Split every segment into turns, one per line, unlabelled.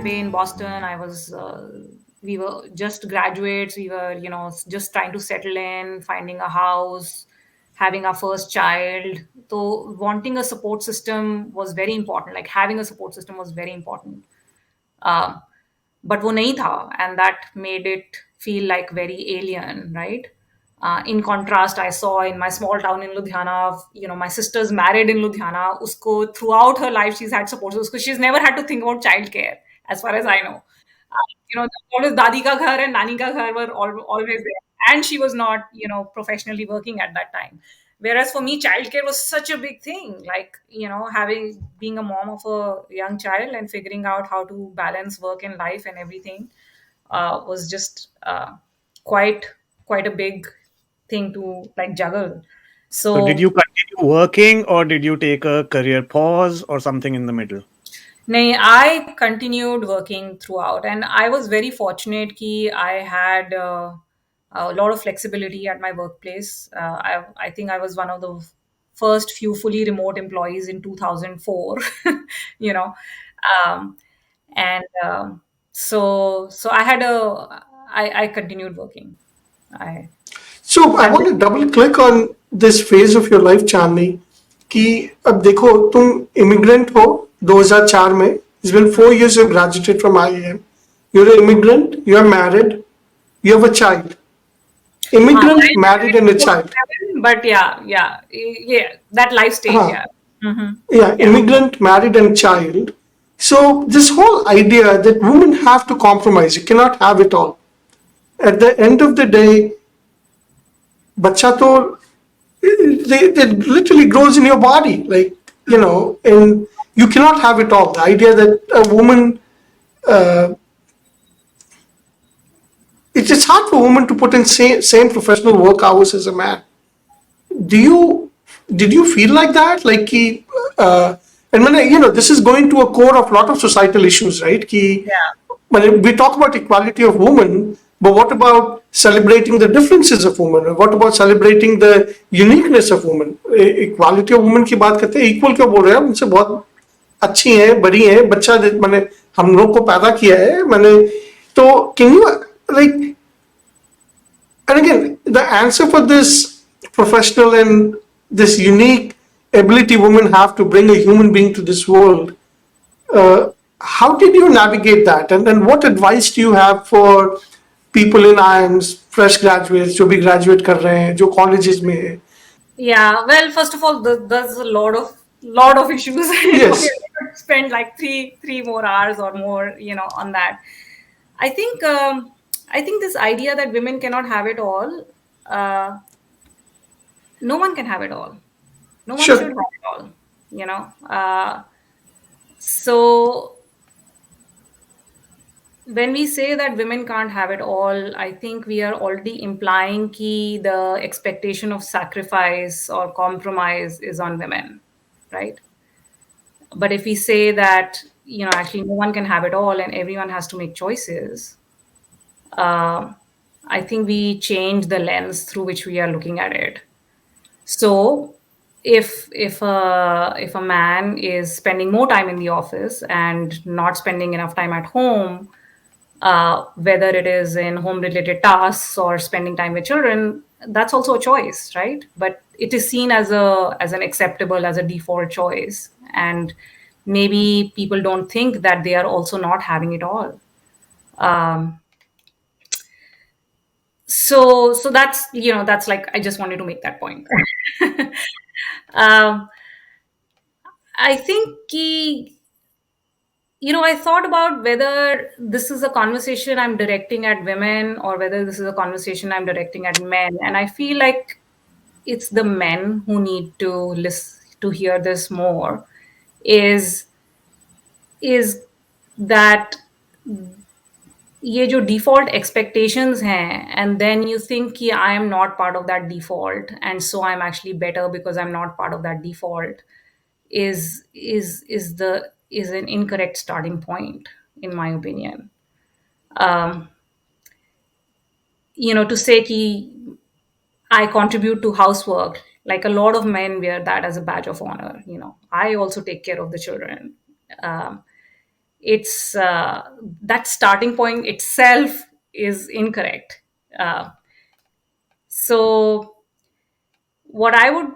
Bay in Boston. We were just graduates. We were, just trying to settle in, finding a house, having our first child. So wanting a support system was very important. Like having a support system was very important. Um, but वो नहीं था, and that made it feel like very alien, right? In contrast, I saw in my small town in Ludhiana, my sister's married in Ludhiana. Usko throughout her life, she's had support. So she's never had to think about childcare, as far as I know. Always dadi ka ghar and nani ka ghar were always there, and she was not, professionally working at that time. Whereas for me, childcare was such a big thing. Like, having being a mom of a young child and figuring out how to balance work and life and everything was just quite quite a big thing to like juggle.
So did
So
you continue working or did you take a career pause or something in the middle?
nay, I continued working throughout, and I was very fortunate कि I had a lot of flexibility at my workplace. I think I was one of the first few fully remote employees in 2004. you know, um, and so I continued working. I
So I
and
want to double click on this phase of your life, Chandni, कि अब देखो तुम immigrant हो 2004 में. It's been 4 years you graduated from IIM. You're an immigrant. You are married. You have a child.
I
Immigrant, married,
married
and a
before
child.
7, but yeah, that life stage,
Huh.
yeah. Hmm.
Yeah,
Yeah.
immigrant, married, and child. So this whole idea that women have to compromise, you cannot have it all. At the end of the day, बच्चा तो they literally grows in your body, like, and you cannot have it all. The idea that a woman, uh, it's hard for a woman to put in same professional work hours as a man. Do you did you feel like that, like uh, and when this is going to a core of a lot of societal issues, right?
Yeah.
When we talk about equality of women, but what about celebrating the differences of women? What about celebrating the uniqueness of women? Equality of women की बात करते हैं, equal क्यों बोल रहे हैं? उनसे बहुत अच्छी हैं, बड़ी हैं, बच्चा मैंने हम लोग को पैदा किया है, मैंने तो can you, like, and again, the answer for this professional and this unique ability women have to bring a human being to this world, how did you navigate that? And what advice do you have for people in IIMs, fresh graduates, जो भी graduate कर रहे हैं, जो colleges में हैं?
Yeah, well, first of all, there's a lot of issues. We
Yes,
could spend like three more hours or more, on that. I think I think this idea that women cannot have it all, uh, no one can have it all. No one should
sure.
have it all. You know. So when we say that women can't have it all, I think we are already implying that the expectation of sacrifice or compromise is on women, right? But if we say that, actually no one can have it all and everyone has to make choices, uh, I think we change the lens through which we are looking at it. So if a man is spending more time in the office and not spending enough time at home, whether it is in home related tasks or spending time with children, that's also a choice, right? But it is seen as an acceptable, as a default choice, and maybe people don't think that they are also not having it all. um, so that's like, I just wanted to make that point. um, I think I thought about whether this is a conversation I'm directing at women or whether this is a conversation I'm directing at men. And I feel like it's the men who need to listen to hear this more. Is is that ये जो default expectations हैं, and then you think कि I am not part of that default, and so I'm actually better because I'm not part of that default, is an incorrect starting point, in my opinion. um, to say कि I contribute to housework, like a lot of men wear that as a badge of honor. I also take care of the children. um, it's that starting point itself is incorrect. Uh, so what I would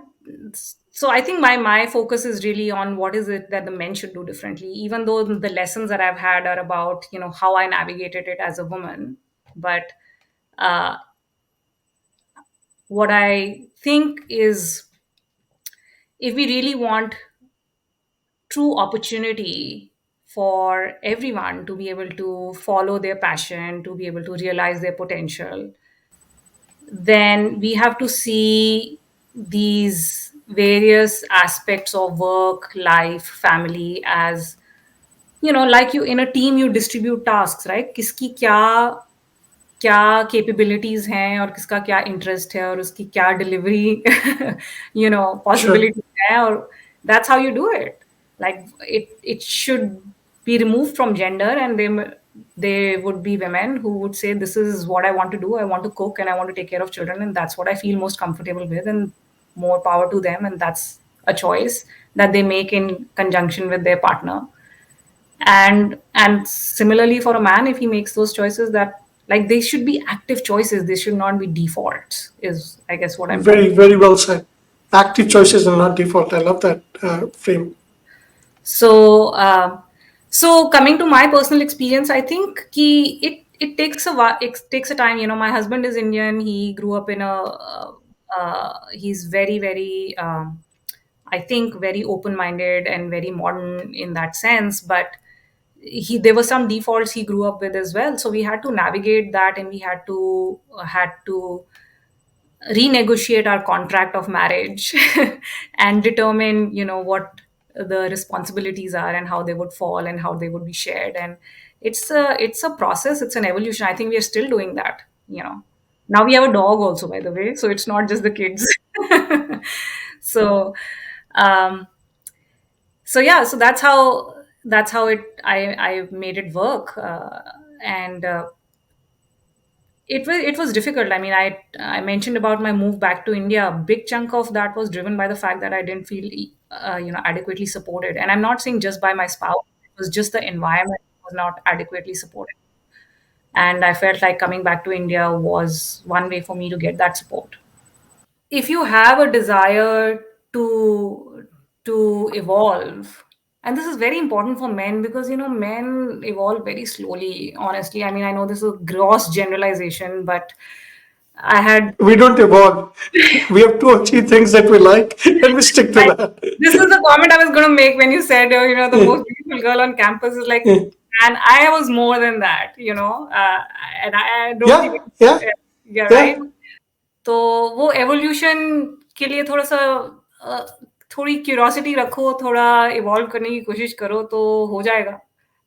so I think my focus is really on what is it that the men should do differently, even though the lessons that I've had are about, how I navigated it as a woman. But uh, what I think is, if we really want true opportunity for everyone to be able to follow their passion, to be able to realize their potential, then we have to see these various aspects of work, life, family as, like you in a team, you distribute tasks, right? किसकी क्या capabilities हैं और किसका क्या interest है और उसकी क्या डिलीवरी
Sure.
पॉसिबिलिटीज हैं, और that's how you do it. Like it should be removed from gender, and they would be women who would say, this is what I want to do. I want to cook and I want to take care of children, and that's what I feel most comfortable with, and more power to them, and that's a choice that they make in conjunction with their partner. And similarly for a man, if he makes those choices, that, like, they should be active choices, they should not be defaults, is I guess what I'm trying
Very,
to.
very well said. Active choices and not default. I love that frame.
So coming to my personal experience, I think it takes it takes a time. My husband is Indian. He grew up in a he's very, very I think very open minded and very modern in that sense, but there were some defaults he grew up with as well, so we had to navigate that, and we had to renegotiate our contract of marriage and determine, what the responsibilities are and how they would fall and how they would be shared. And it's a process, it's an evolution. I think we are still doing that. Now we have a dog also, by the way, so it's not just the kids. so um so yeah, so that's how I made it work. And it was difficult. I mean, I mentioned about my move back to India. A big chunk of that was driven by the fact that I didn't feel adequately supported. And I'm not saying just by my spouse, it was just the environment was not adequately supported. And I felt like coming back to India was one way for me to get that support. If you have a desire to evolve, and this is very important for men, because men evolve very slowly, honestly. I mean, I know this is a gross generalization, but I had
We don't evolve. We have two or three things that we like, and we stick to
I,
that.
this is the comment I was going to make when you said, the most beautiful girl on campus is like, and I was more than that, and I don't
Yeah,
even,
yeah,
yeah,
yeah.
right. तो वो evolution के लिए थोड़ा सा अ, थोड़ी curiosity रखो, थोड़ा evolve करने की कोशिश करो, तो हो जाएगा.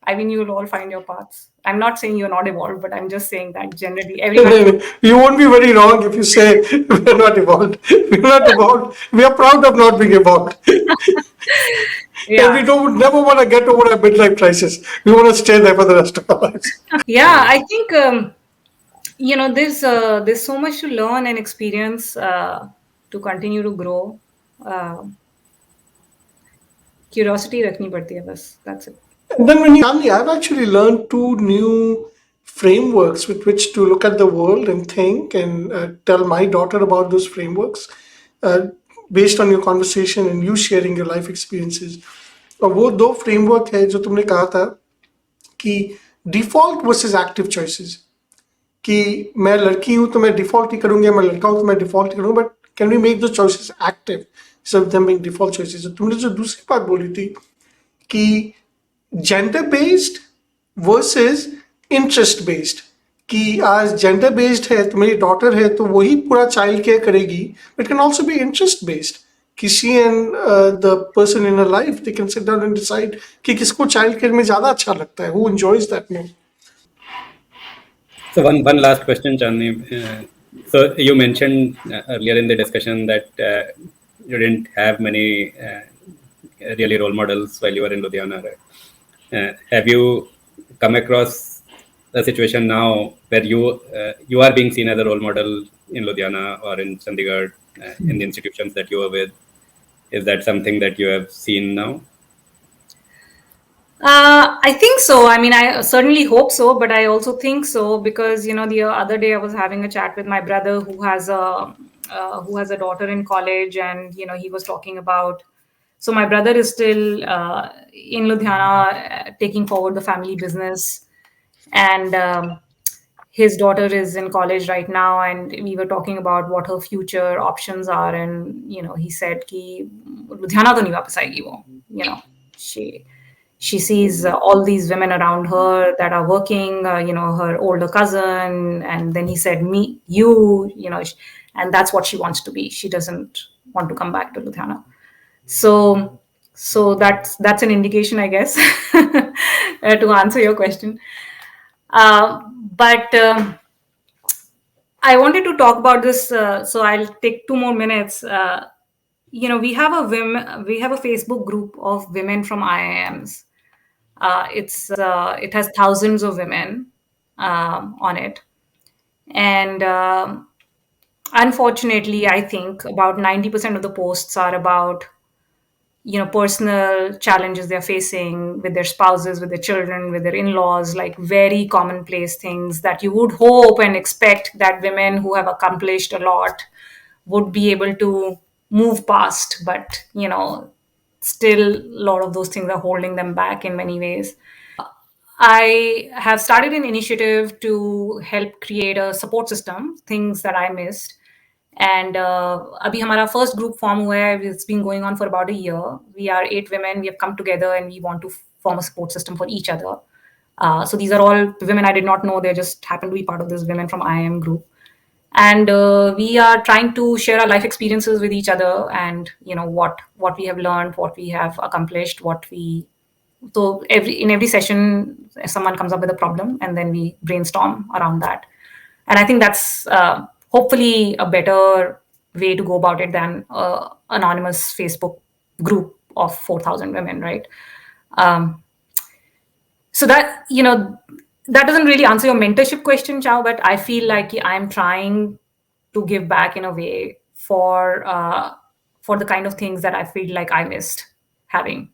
I mean, you will all find your paths. I am not saying you are not evolve, but I am just saying that generally everyone.
You won't be very wrong if you say we're not evolved. We're not evolved. We are proud of not being evolved. And
Yeah.
we don't never want to get over our midlife crisis. We want to stay there for the rest of our lives.
Yeah, I think there's so much to learn and experience, to continue to grow. uh, Curiosity रखनी पड़ती है बस. That's it.
And then when you Chandni, I've actually learned two new frameworks with which to look at the world and think and tell my daughter about those frameworks uh, based on your conversation and you sharing your life experiences. और वो दो framework है जो तुमने कहा था कि default versus active choices, कि मैं लड़की हूं तो मैं डिफॉल्ट ही करूंगी, मैं लड़का हूं तो मैं डिफॉल्ट ही करूंगा, बट कैन वी मेक दो चॉइसेस एक्टिव सब देम बीइंग डिफॉल्ट चॉइसेस. तुमने जो दूसरी बात बोली थी कि gender based versus interest based, कि आज जेंडर बेस्ड है तो मेरी डॉटर है तो वही पूरा चाइल्ड केयर करेगी, but can also be interest based कि she and the person in a life they can sit down and decide कि किसको चाइल्ड केयर में ज्यादा अच्छा लगता है, who enjoys that more.
So one last question, Chandni. So you mentioned earlier in the discussion that you didn't have many really role models while you were in Ludhiana. Right? Have you come across a situation now where you are being seen as a role model in Ludhiana or in Chandigarh in the institutions that you were with? Is that something that you have seen now?
I think so. I mean, I certainly hope so, but I also think so because the other day I was having a chat with my brother who has a daughter in college, and he was talking about. So my brother is still in Ludhiana, taking forward the family business, and his daughter is in college right now, and we were talking about what her future options are, and he said ki Ludhiana to nahi वापस आएगी वो. you know she she sees all these women around her that are working, her older cousin, and then he said me, and that's what she wants to be. She doesn't want to come back to Ludhiana. So that's an indication, I guess, to answer your question. But I wanted to talk about this, so I'll take 2 more minutes. We have a Facebook group of women from IIMs. It has thousands of women on it, and unfortunately, I think about 90% of the posts are about personal challenges they're facing with their spouses, with their children, with their in-laws, like very commonplace things that you would hope and expect that women who have accomplished a lot would be able to move past. But still a lot of those things are holding them back in many ways. I have started an initiative to help create a support system, things that I missed. And अभी हमारा first group form हुआ है. It's been going on for about a year. We are 8 women. We have come together and we want to form a support system for each other. So these are all women I did not know. They just happen to be part of this women from IIM group. And we are trying to share our life experiences with each other, and what we have learned, what we have accomplished, what we so in every session someone comes up with a problem, and then we brainstorm around that. And I think that's hopefully a better way to go about it than anonymous Facebook group of 4,000 women, right? So that doesn't really answer your mentorship question, Chao, but I feel like I'm trying to give back in a way for the kind of things that I feel like I missed having.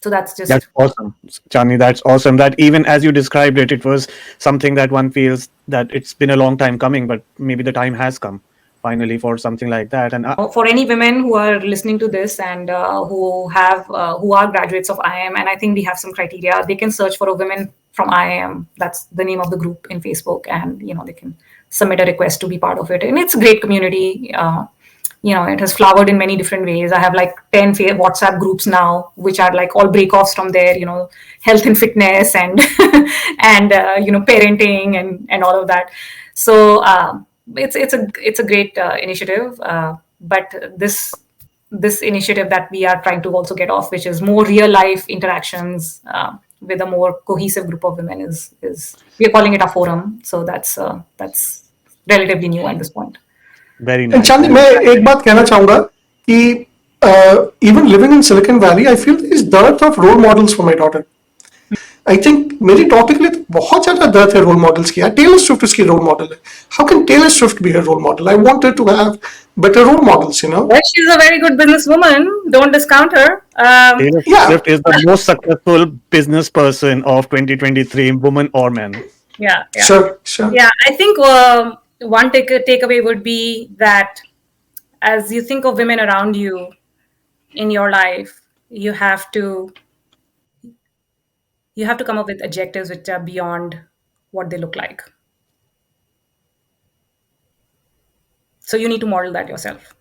So that's
That's
just
awesome, Chani. That's awesome. That even as you described it, it was something that one feels that it's been a long time coming, but maybe the time has come finally for something like that. And
for any women who are listening to this and who are graduates of IIM, and I think we have some criteria. They can search for a women from IIM. That's the name of the group in Facebook, and they can submit a request to be part of it. And it's a great community. It has flowered in many different ways. I have like 10 WhatsApp groups now, which are like all breakoffs from there. Health and fitness and and parenting and all of that. So it's a great initiative. But this initiative that we are trying to also get off, which is more real life interactions with a more cohesive group of women, is we are calling it a forum. So that's relatively new at this point.
very
And
nice.
चांदी, मैं एक बात कहना चाहूंगा कि even living in Silicon Valley, I feel there is dearth of role models for my daughter. I think मेरी daughter के लिए तो बहुत ज्यादा dearth है role models की. Taylor Swift इसकी role model है. How can Taylor Swift be her role model? I want her to have better role models,
Well, she's a very good businesswoman. Don't discount her.
Taylor
Yeah.
Swift is the most successful business person of 2023, woman or man.
Yeah.
Sure.
Yeah, I think one takeaway would be that as you think of women around you in your life, you have to come up with adjectives which are beyond what they look like. So you need to model that yourself.